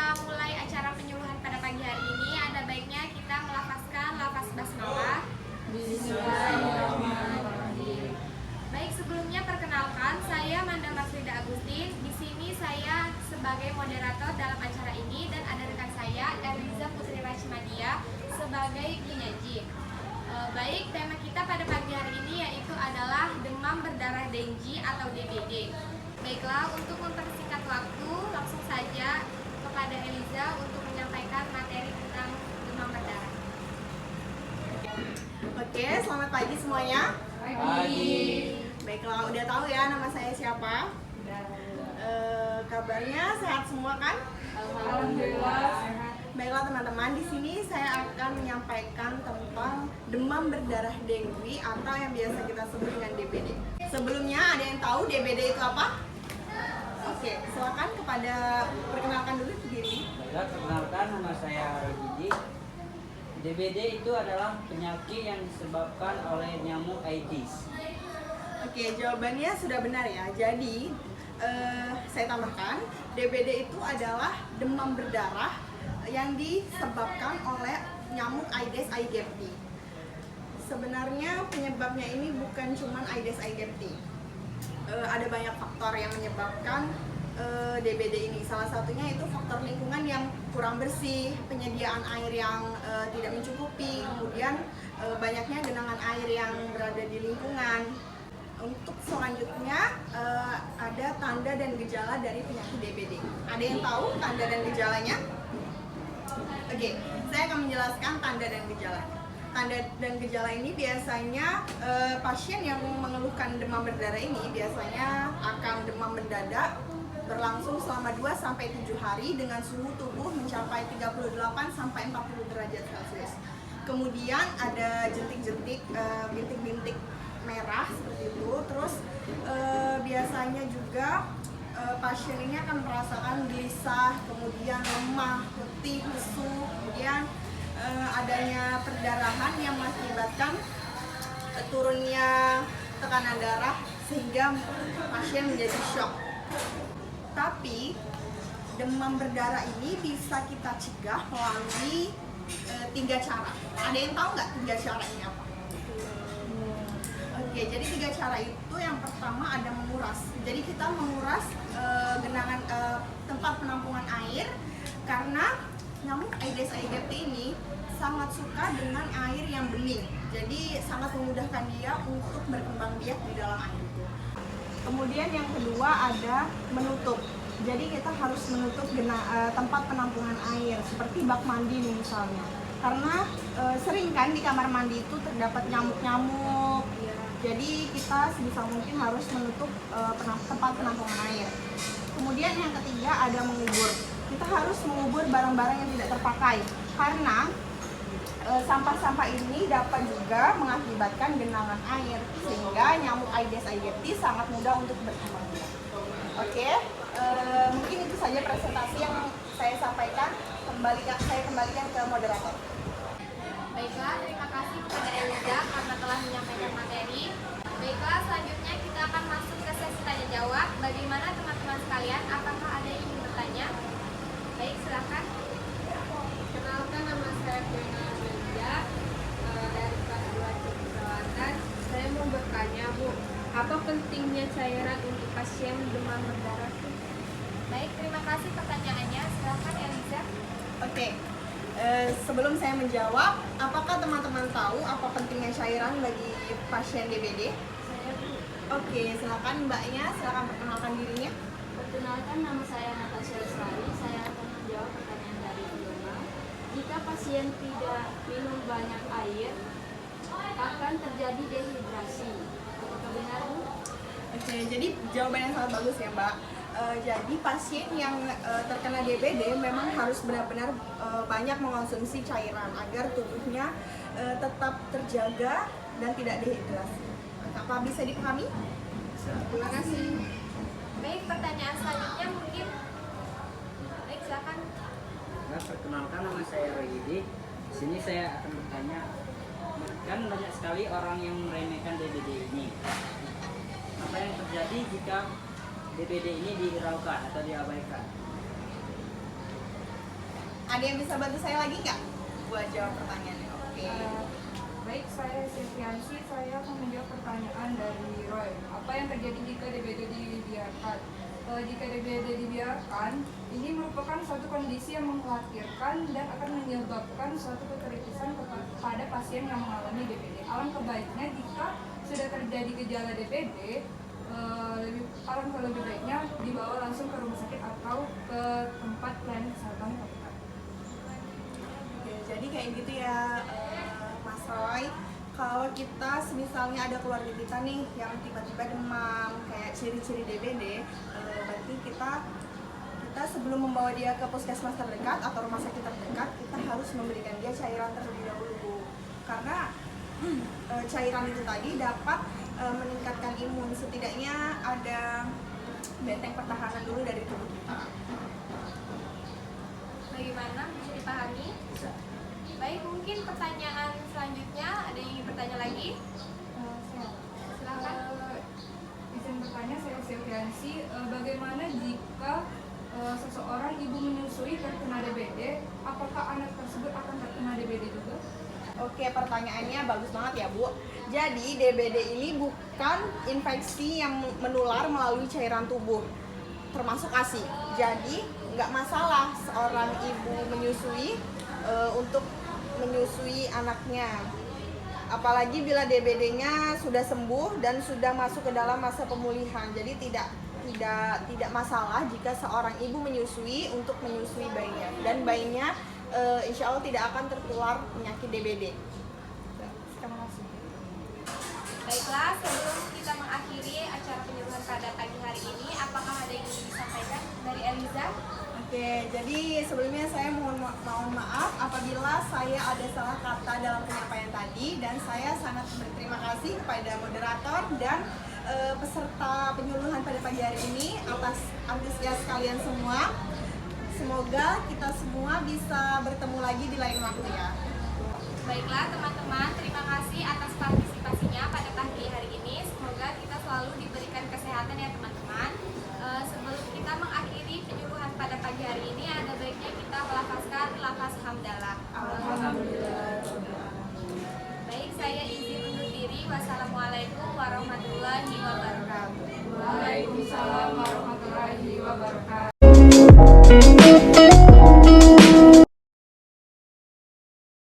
kita mulai acara penyuluhan pada pagi hari ini, ada baiknya kita melafazkan lafaz basmalah. Bismillahirrahmanirrahim. Baik, sebelumnya perkenalkan, saya Manda Marsida Agustin. Di sini saya sebagai moderator dalam acara ini dan ada rekan saya Eliza Putri Rashmadia sebagai penyaji. Baik, tema kita pada pagi hari ini yaitu adalah demam berdarah Dengue atau DBD. Baiklah, untuk mempersingkat waktu, langsung saja kepada Eliza untuk menyampaikan materi tentang demam berdarah. Oke, selamat pagi semuanya. Pagi. Baiklah, udah tahu ya nama saya siapa? Kabarnya sehat semua kan? Alhamdulillah sehat. Baiklah teman-teman, di sini saya akan menyampaikan tentang demam berdarah dengue atau yang biasa kita sebut dengan DBD. Sebelumnya ada yang tahu DBD itu apa? Oke, silakan kepada perkenalkan dulu diri. Baiklah, perkenalkan nama saya Rojidi. DBD itu adalah penyakit yang disebabkan oleh nyamuk Aedes. Oke, jawabannya sudah benar ya. Jadi, saya tambahkan, DBD itu adalah demam berdarah yang disebabkan oleh nyamuk Aedes aegypti. Sebenarnya penyebabnya ini bukan cuma Aedes aegypti. Ada banyak faktor yang menyebabkan DBD ini. Salah satunya itu faktor lingkungan yang kurang bersih, penyediaan air yang tidak mencukupi, kemudian banyaknya genangan air yang berada di lingkungan. Untuk selanjutnya ada tanda dan gejala dari penyakit DBD. Ada yang tahu tanda dan gejalanya? Oke, saya akan menjelaskan tanda dan gejala. Tanda dan gejala ini biasanya pasien yang mengeluhkan demam berdarah ini biasanya akan demam mendadak, berlangsung selama 2-7 hari dengan suhu tubuh mencapai 38-40 derajat Celcius. Kemudian ada jentik-jentik, bintik-bintik merah seperti itu. Terus biasanya juga pasien ini akan merasakan gelisah, kemudian lemah, letih, lesu, kemudian adanya perdarahan yang mengakibatkan turunnya tekanan darah sehingga pasien menjadi shock. Tapi demam berdarah ini bisa kita cegah melalui 3 cara. Ada yang tahu nggak 3 cara ini apa? Oke, jadi 3 cara itu yang pertama ada menguras. Jadi kita menguras genangan tempat penampungan air karena nyamuk Aedes aegypti ini sangat suka dengan air yang bening. Jadi sangat memudahkan dia untuk berkembang biak di dalam air itu. Kemudian yang kedua ada menutup. Jadi kita harus menutup tempat penampungan air seperti bak mandi nih misalnya. Karena sering kan di kamar mandi itu terdapat nyamuk-nyamuk. Jadi kita sebisa mungkin harus menutup tempat penampungan air. Kemudian yang ketiga ada mengubur. Kita harus mengubur barang-barang yang tidak terpakai karena sampah-sampah ini dapat juga mengakibatkan genangan air sehingga nyamuk Aedes aegypti sangat mudah untuk berkembang biak. Oke, mungkin itu saja presentasi yang saya sampaikan. Saya kembalikan ke moderator. Baiklah, terima kasih kepada Eliza karena telah menyampaikan materi. Baiklah, selanjutnya kita akan masuk ke sesi tanya jawab. Bagaimana teman-teman sekalian? Apakah ada yang ingin bertanya? Baik, silakan. Kenalkan, nama saya Fiona Amelia dari kelas 2 Teknik Perawatan. Saya mau bertanya, Bu, apa pentingnya cairan untuk pasien demam berdarah? Baik, terima kasih pertanyaannya. Silakan Eliza. Oke, sebelum saya menjawab, apakah teman-teman tahu apa pentingnya cairan bagi pasien DBD? Saya, Bu. Oke, silakan mbaknya, silakan perkenalkan dirinya. Perkenalkan, nama saya Natasha Lestari. Saya akan menjawab pertanyaan dari Fiona. Jika pasien tidak minum banyak air, akan terjadi dehidrasi. Apakah benar, Bu? Oke, jadi jawaban yang sangat bagus ya mbak. Jadi pasien yang terkena DBD memang harus benar-benar banyak mengonsumsi cairan agar tubuhnya tetap terjaga dan tidak dehidrasi. Apa bisa dipahami? Terima kasih. Baik, pertanyaan selanjutnya mungkin. Baik, silakan. Nah, perkenalkan nama saya Rojidi. Di sini saya akan bertanya, kan banyak sekali orang yang meremehkan DBD ini. Apa yang terjadi jika DBD ini dihiraukan atau diabaikan? Ada yang bisa bantu saya lagi nggak buat jawab pertanyaannya? Oke. Baik, saya Sylviansi, saya akan menjawab pertanyaan dari Roy. Apa yang terjadi jika DBD dibiarkan? Jika DBD dibiarkan, ini merupakan suatu kondisi yang mengkhawatirkan dan akan menyebabkan suatu kekritisan kepada pasien yang mengalami DBD. Alangkah baiknya jika sudah terjadi gejala DBD, alangkah lebih baiknya dibawa langsung ke rumah sakit atau ke tempat pelayanan kesehatan terdekat. Oke, jadi kayak gitu ya, Mas Roy. Kalau kita misalnya ada keluarga kita nih yang tiba-tiba demam, kayak ciri-ciri DBD, berarti kita sebelum membawa dia ke puskesmas terdekat atau rumah sakit terdekat, kita harus memberikan dia cairan terlebih dahulu. Karena cairan itu tadi dapat meningkatkan imun, setidaknya ada benteng pertahanan dulu dari tubuh kita. Bagaimana? Bisa dipahami? Bisa. Baik, mungkin pertanyaan selanjutnya ada yang ingin bertanya lagi? Silakan. Izin bertanya, saya Sylviansi, bagaimana jika seseorang ibu menyusui terkena DBD, apakah anak tersebut akan terkena DBD juga? Oke, pertanyaannya bagus banget ya, Bu. Jadi DBD ini bukan infeksi yang menular melalui cairan tubuh, termasuk ASI. Jadi nggak masalah seorang ibu menyusui untuk menyusui anaknya. Apalagi bila DBD-nya sudah sembuh dan sudah masuk ke dalam masa pemulihan. Jadi tidak masalah jika seorang ibu menyusui untuk menyusui bayinya, dan bayinya insya Allah tidak akan tertular penyakit DBD. Terima kasih. Baiklah, sebelum kita mengakhiri acara penyuluhan pada pagi hari ini, apakah ada yang ingin disampaikan dari Eliza? Oke, jadi sebelumnya saya mohon maaf apabila saya ada salah kata dalam penyampaian tadi, dan saya sangat berterima kasih kepada moderator dan peserta penyuluhan pada pagi hari ini atas antusias kalian semua. Semoga kita semua bisa bertemu lagi di lain waktu ya. Baiklah teman-teman, terima kasih atas partisipasinya pada pagi hari ini. Semoga kita selalu diberikan kesehatan ya teman-teman. Sebelum kita mengakhiri penyuluhan pada pagi hari ini, ada baiknya kita melafazkan lafaz hamdalah. Alhamdulillah. Baik, saya izin undur diri. Wassalamualaikum warahmatullahi